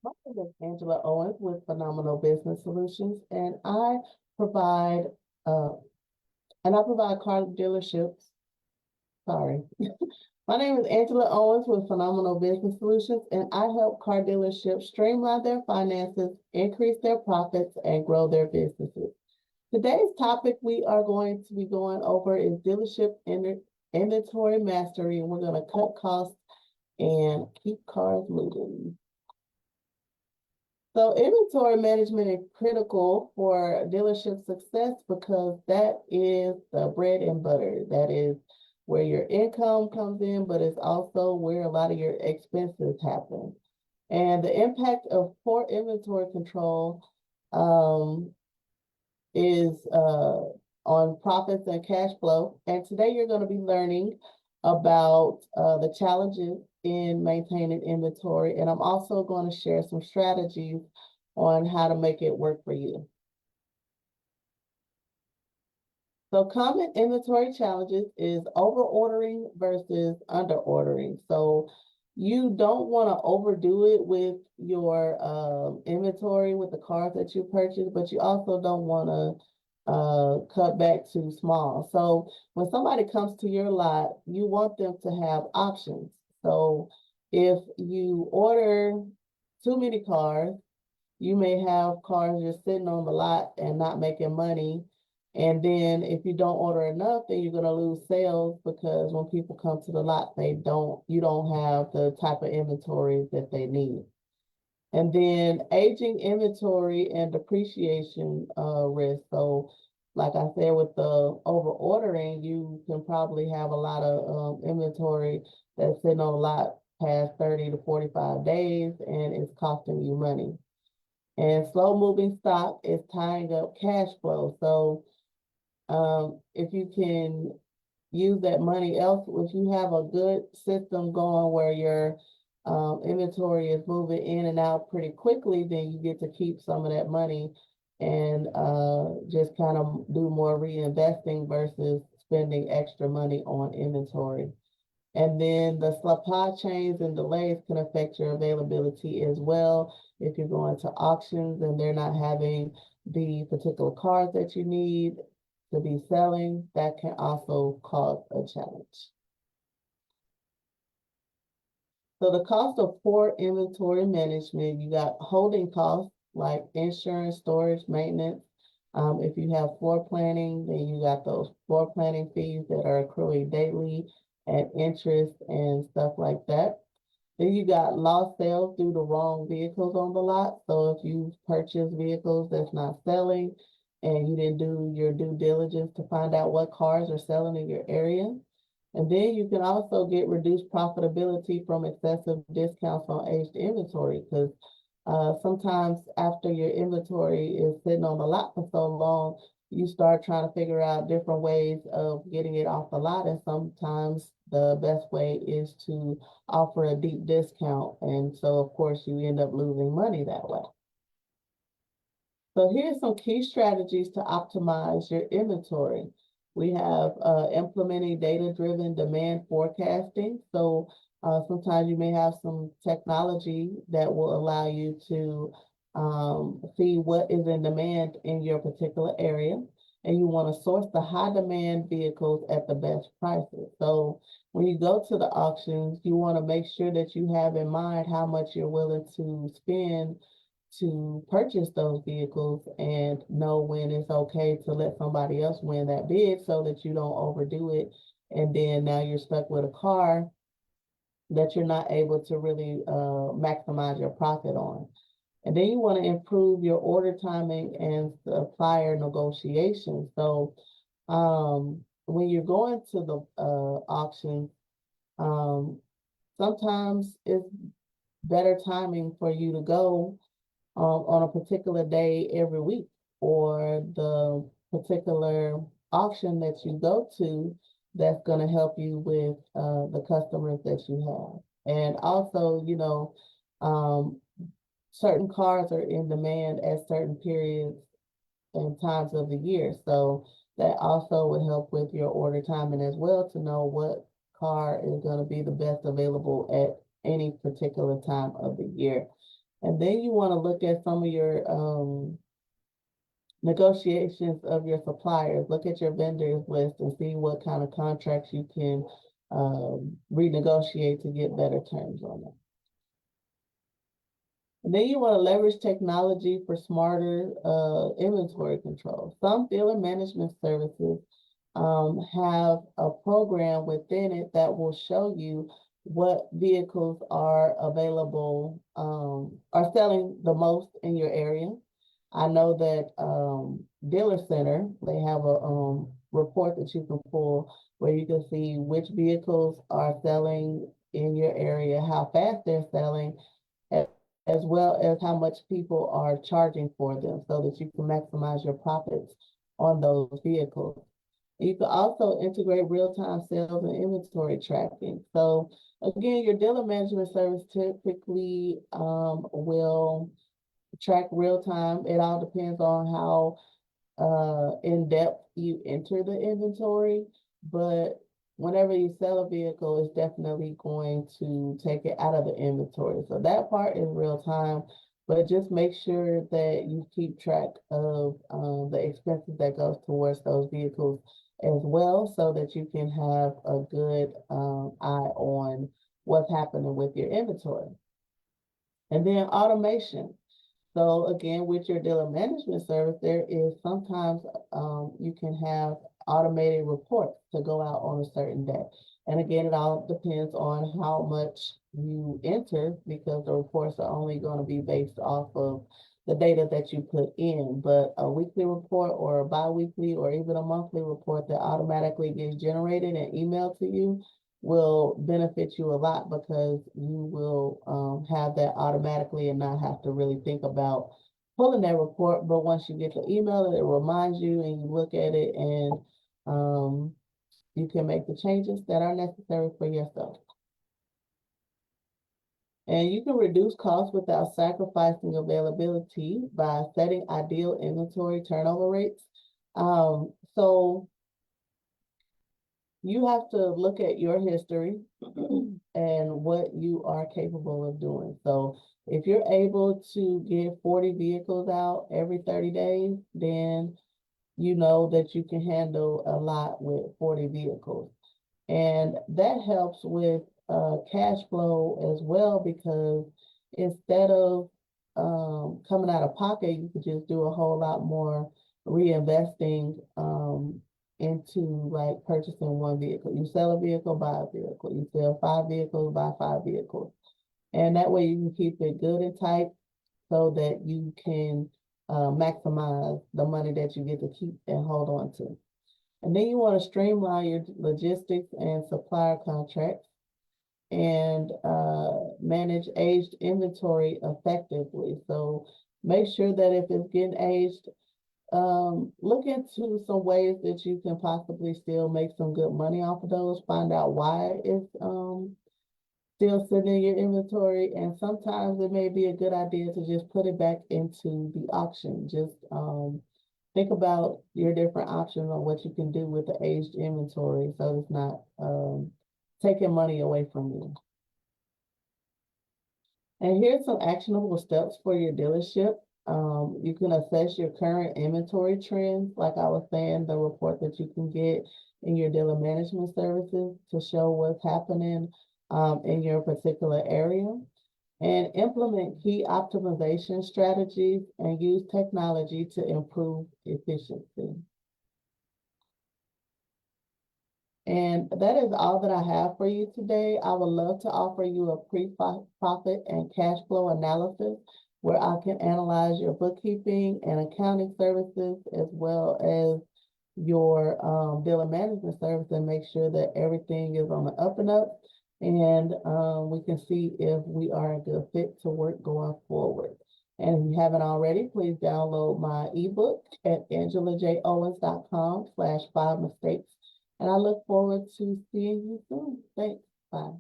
My name is Angela Owens with Phenomenal Business Solutions, and provide uh, I provide car dealerships. Sorry, my name is Angela Owens with Phenomenal Business Solutions, and I help car dealerships streamline their finances, increase their profits, and grow their businesses. Today's topic we are going to be going over is inventory mastery, and we're going to cut costs and keep cars moving. So inventory management is critical for dealership success because that is the bread and butter. That is where your income comes in, but it's also where a lot of your expenses happen. And the impact of poor inventory control um, is on profits and cash flow. And today you're going to be learning about the challenges in maintaining inventory. And I'm also going to share some strategies on how to make it work for you. So common inventory challenges is over ordering versus under ordering. So you don't want to overdo it with your inventory with the cars that you purchase, but you also don't want to cut back too small. So when somebody comes to your lot, you want them to have options. So if you order too many cars, you may have cars just sitting on the lot and not making money. And then if you don't order enough, then you're going to lose sales because when people come to the lot, you don't have the type of inventory that they need. And then aging inventory and depreciation risk. So like I said, with the over ordering, you can probably have a lot of inventory that's sitting on a lot past 30 to 45 days and it's costing you money. And slow moving stock is tying up cash flow. So if you can use that money else, if you have a good system going where your inventory is moving in and out pretty quickly, then you get to keep some of that money and just kind of do more reinvesting versus spending extra money on inventory. And then the supply chains and delays can affect your availability as well. If you're going to auctions and they're not having the particular cars that you need to be selling, that can also cause a challenge. So the cost of poor inventory management, you got holding costs like insurance, storage, maintenance. If you have floor planning, then you got those floor planning fees that are accruing daily and interest and stuff like that. Then you got lost sales due to wrong vehicles on the lot. So if you purchase vehicles that's not selling and you didn't do your due diligence to find out what cars are selling in your area. And then you can also get reduced profitability from excessive discounts on aged inventory because sometimes after your inventory is sitting on the lot for so long, you start trying to figure out different ways of getting it off the lot. And sometimes the best way is to offer a deep discount. And so, of course, you end up losing money that way. So here's some key strategies to optimize your inventory. We have implementing data-driven demand forecasting. So sometimes you may have some technology that will allow you to see what is in demand in your particular area. And you want to source the high demand vehicles at the best prices. So when you go to the auctions, you want to make sure that you have in mind how much you're willing to spend to purchase those vehicles and know when it's okay to let somebody else win that bid so that you don't overdo it. And then now you're stuck with a car that you're not able to really maximize your profit on. And then you want to improve your order timing and supplier negotiation. So when you're going to the auction, sometimes it's better timing for you to go on a particular day every week, or the particular auction that you go to that's going to help you with the customers that you have. And also, certain cars are in demand at certain periods and times of the year. So that also would help with your order timing as well to know what car is going to be the best available at any particular time of the year. And then you want to look at some of your negotiations of your suppliers. Look at your vendors list and see what kind of contracts you can renegotiate to get better terms on it. And then you want to leverage technology for smarter inventory control. Some dealer management services have a program within it that will show you what vehicles are available, are selling the most in your area. I know that Dealer Center, they have a report that you can pull where you can see which vehicles are selling in your area, how fast they're selling, as well as how much people are charging for them so that you can maximize your profits on those vehicles. You can also integrate real-time sales and inventory tracking. So again, your dealer management service typically will track real-time. It all depends on how in depth you enter the inventory, but whenever you sell a vehicle, it's definitely going to take it out of the inventory. So that part is real time, but just make sure that you keep track of the expenses that goes towards those vehicles as well, so that you can have a good eye on what's happening with your inventory. And then automation. So again, with your dealer management service, there is sometimes you can have automated reports to go out on a certain day. And again, it all depends on how much you enter, because the reports are only going to be based off of the data that you put in. But a weekly report or a bi-weekly or even a monthly report that automatically gets generated and emailed to you will benefit you a lot, because you will have that automatically and not have to really think about pulling that report. But once you get the email, it reminds you and you look at it, and you can make the changes that are necessary for yourself. And you can reduce costs without sacrificing availability by setting ideal inventory turnover rates. So you have to look at your history and what you are capable of doing. So if you're able to get 40 vehicles out every 30 days, then you know that you can handle a lot with 40 vehicles. And that helps with cash flow as well, because instead of coming out of pocket, you could just do a whole lot more reinvesting into like purchasing one vehicle. You sell a vehicle, buy a vehicle. You sell 5 vehicles, buy 5 vehicles. And that way you can keep it good and tight so that you can maximize the money that you get to keep and hold on to. And then you want to streamline your logistics and supplier contracts and manage aged inventory effectively. So make sure that if it's getting aged, look into some ways that you can possibly still make some good money off of those. Find out why it's still sitting in your inventory, and sometimes it may be a good idea to just put it back into the auction. Just think about your different options on what you can do with the aged inventory, so it's not taking money away from you. And here's some actionable steps for your dealership. You can assess your current inventory trends, like I was saying, the report that you can get in your dealer management services to show what's happening in your particular area, and implement key optimization strategies and use technology to improve efficiency. And that is all that I have for you today. I would love to offer you a pre-profit and cash flow analysis where I can analyze your bookkeeping and accounting services, as well as your dealer management service, and make sure that everything is on the up and up. And we can see if we are a good fit to work going forward. And if you haven't already, please download my ebook at angelaJowens.com/5 mistakes. And I look forward to seeing you soon. Thanks. Bye.